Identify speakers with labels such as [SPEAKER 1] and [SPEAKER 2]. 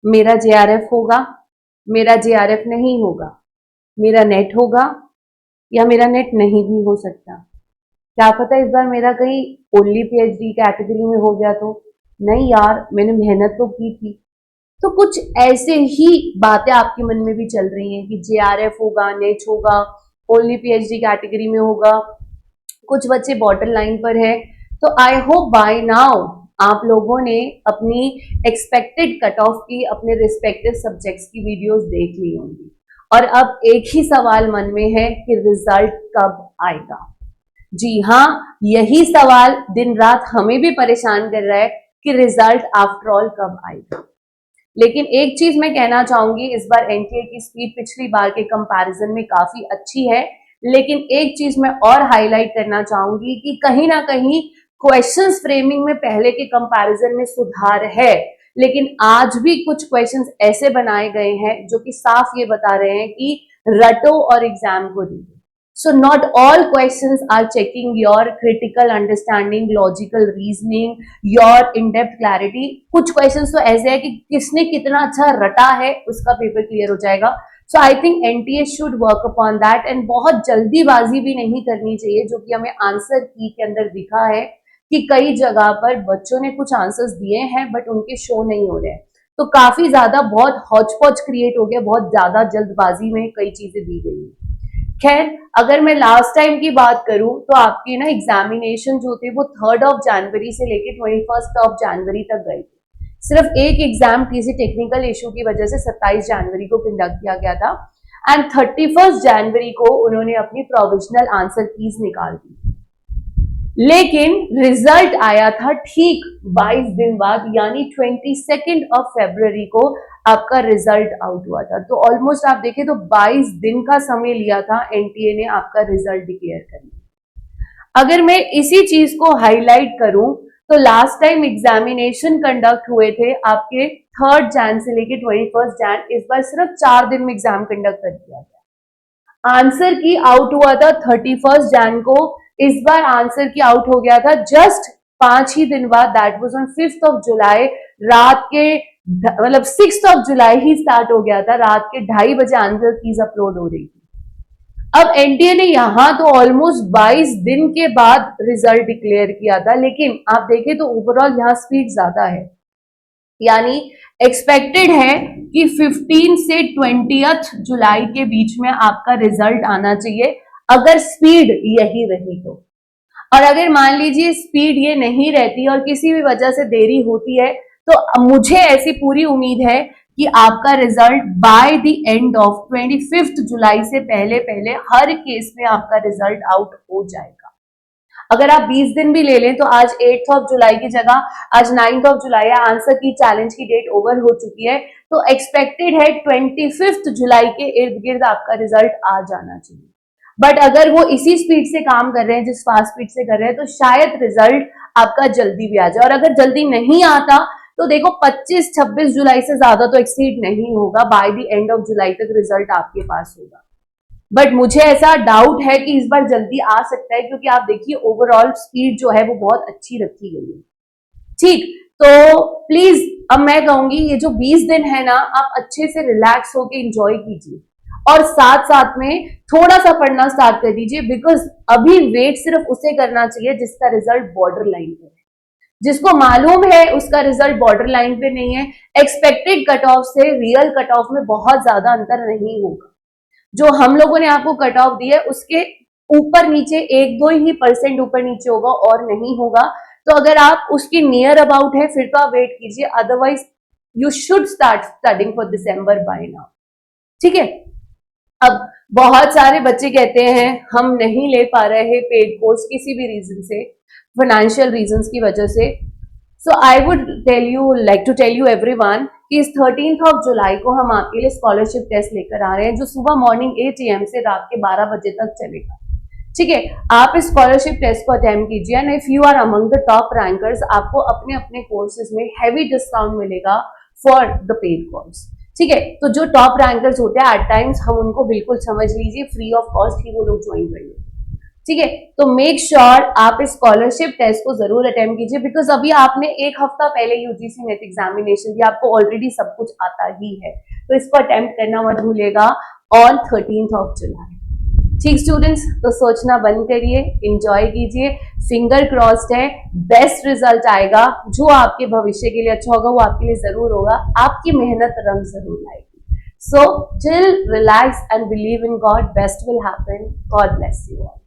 [SPEAKER 1] मेरा जेआरएफ होगा, मेरा जेआरएफ नहीं होगा, मेरा नेट होगा या मेरा नेट नहीं भी हो सकता। क्या पता इस बार मेरा कहीं ओनली पीएचडी कैटेगरी में हो गया तो। नहीं यार, मैंने मेहनत तो की थी। तो कुछ ऐसे ही बातें आपके मन में भी चल रही हैं कि जेआरएफ होगा, नेट होगा, ओनली पीएचडी कैटेगरी में होगा, कुछ बच्चे बॉर्डर लाइन पर है। तो आई होप बाय नाउ आप लोगों ने अपनी एक्सपेक्टेड कट ऑफ की, अपने रिस्पेक्टिव सब्जेक्ट्स की वीडियोस देख ली होंगी और अब एक ही सवाल मन में है कि रिजल्ट कब आएगा। जी हाँ, यही सवाल दिन रात हमें भी परेशान कर रहा है कि रिजल्ट आफ्टर ऑल कब आएगा। लेकिन एक चीज मैं कहना चाहूंगी, इस बार एनटीए की स्पीड पिछली बार के कंपैरिजन में काफी अच्छी है। लेकिन एक चीज मैं और हाईलाइट करना चाहूंगी कि कहीं ना कहीं क्वेश्चंस फ्रेमिंग में पहले के कंपैरिजन में सुधार है, लेकिन आज भी कुछ क्वेश्चंस ऐसे बनाए गए हैं जो कि साफ ये बता रहे हैं कि रटो और एग्जाम को दो। So not all questions are checking your critical understanding, logical reasoning, your in-depth clarity. कुछ questions तो ऐसे है कि किसने कितना अच्छा रटा है उसका पेपर क्लियर हो जाएगा। So I think NTA should work upon that and बहुत जल्दीबाजी भी नहीं करनी चाहिए, जो कि हमें आंसर की के अंदर दिखा है कि कई जगह पर बच्चों ने कुछ आंसर्स दिए हैं बट उनके शो नहीं हो रहे हैं। तो काफी ज्यादा बहुत हौच पौच क्रिएट हो गया, बहुत ज्यादा जल्दबाजी में कई चीजें दी गई हैं। खैर, अगर मैं लास्ट टाइम की बात करूं तो आपकी ना एग्जामिनेशन जो थे वो 3 जनवरी से लेके 21 जनवरी तक गए थे। सिर्फ एक एग्जाम किसी टेक्निकल इशू की वजह से 27 जनवरी को कंडक्ट किया गया था एंड 31 जनवरी को उन्होंने अपनी प्रोविजनल आंसर कीज निकाल दी। लेकिन रिजल्ट आया था ठीक 22 दिन बाद, यानी 22 फरवरी को आपका रिजल्ट आउट हुआ था। तो ऑलमोस्ट आप देखें तो 22 दिन का समय लिया था एनटीए ने आपका रिजल्ट डिक्लेयर करने। अगर मैं इसी चीज को हाईलाइट करूं तो लास्ट टाइम एग्जामिनेशन कंडक्ट हुए थे आपके 3 जन से लेके 21 जन, इस बार सिर्फ 4 दिन में एग्जाम कंडक्ट कर दिया गया। आंसर की आउट हुआ था 31 जन को, इस बार आंसर की आउट हो गया था जस्ट 5 ही दिन बाद, दैट वाज ऑन 5 जुलाई। रात के मतलब 6 जुलाई ही स्टार्ट हो गया था, रात के 2:30 बजे आंसर कीज अपलोड हो रही थी। अब एनटीए ने यहां तो ऑलमोस्ट 22 दिन के बाद रिजल्ट डिक्लेयर किया था, लेकिन आप देखें तो ओवरऑल यहां स्पीड ज्यादा है, यानी एक्सपेक्टेड है कि 15 से 20 जुलाई के बीच में आपका रिजल्ट आना चाहिए, अगर स्पीड यही रही तो। और अगर मान लीजिए स्पीड ये नहीं रहती और किसी भी वजह से देरी होती है, तो मुझे ऐसी पूरी उम्मीद है कि आपका result by the end of 25 जुलाई से पहले पहले हर केस में आपका रिजल्ट आउट हो जाएगा। अगर आप 20 दिन भी ले लें तो आज 8 जुलाई की जगह आज 9 जुलाई है, आंसर की चैलेंज की डेट ओवर हो चुकी है, तो एक्सपेक्टेड है 25 जुलाई के इर्द गिर्द आपका रिजल्ट आ जाना चाहिए। बट अगर वो इसी स्पीड से काम कर रहे हैं जिस फास्ट स्पीड से कर रहे हैं, तो शायद रिजल्ट आपका जल्दी भी आ जाए। और अगर जल्दी नहीं आता तो देखो 25-26 जुलाई से ज्यादा तो एक्सीड नहीं होगा, by the end of July तक रिजल्ट आपके पास होगा। बट मुझे ऐसा डाउट है कि इस बार जल्दी आ सकता है, क्योंकि आप देखिए ओवरऑल स्पीड जो है वो बहुत अच्छी रखी गई है। ठीक, तो प्लीज अब मैं कहूंगी ये जो 20 दिन है ना, आप अच्छे से रिलैक्स होके एंजॉय कीजिए और साथ साथ में थोड़ा सा पढ़ना स्टार्ट कर दीजिए, बिकॉज अभी वेट सिर्फ उसे करना चाहिए जिसका रिजल्ट बॉर्डर लाइन पे है। जिसको मालूम है उसका रिजल्ट बॉर्डर लाइन पे नहीं है, एक्सपेक्टेड कट ऑफ से रियल कट ऑफ में बहुत ज्यादा अंतर नहीं होगा। जो हम लोगों ने आपको कट ऑफ दी है उसके ऊपर नीचे 1-2 ही % ऊपर नीचे होगा और नहीं होगा। तो अगर आप उसके नियर अबाउट है फिर तो आप वेट कीजिए, otherwise you should start studying for December by now. ठीक है, अब बहुत सारे बच्चे कहते हैं हम नहीं ले पा रहे पेड कोर्स किसी भी रीजन से, फाइनेंशियल रीजंस की वजह से। So I would tell you everyone कि इस 13 जुलाई को हम आपके लिए स्कॉलरशिप टेस्ट लेकर आ रहे हैं, जो सुबह मॉर्निंग 8 AM से रात के 12 बजे तक चलेगा। ठीक है, आप इस स्कॉलरशिप टेस्ट को अटेम्प्ट कीजिए and if you are among the top rankers, आपको अपने अपने कोर्सेज में हैवी डिस्काउंट मिलेगा फॉर द पेड कोर्स। ठीक है, तो जो टॉप रैंकर्स होते हैं एट टाइम्स हम उनको बिल्कुल समझ लीजिए फ्री ऑफ कॉस्ट ही वो लोग ज्वाइन करेंगे। ठीक है। तो मेक श्योर आप इस स्कॉलरशिप टेस्ट को जरूर अटेम्प्ट कीजिए, बिकॉज अभी आपने एक हफ्ता पहले यूजीसी नेट एग्जामिनेशन दिया, आपको ऑलरेडी सब कुछ आता ही है, तो इसको अटेम्प्ट करना मत भूलिएगा ऑन 13 जुलाई। ठीक स्टूडेंट्स, तो सोचना बंद करिए, एंजॉय कीजिए, फिंगर क्रॉस्ड है, बेस्ट रिजल्ट आएगा, जो आपके भविष्य के लिए अच्छा होगा वो आपके लिए जरूर होगा, आपकी मेहनत रंग जरूर लाएगी। So, chill, relax and believe in God. Best will happen. God bless you all.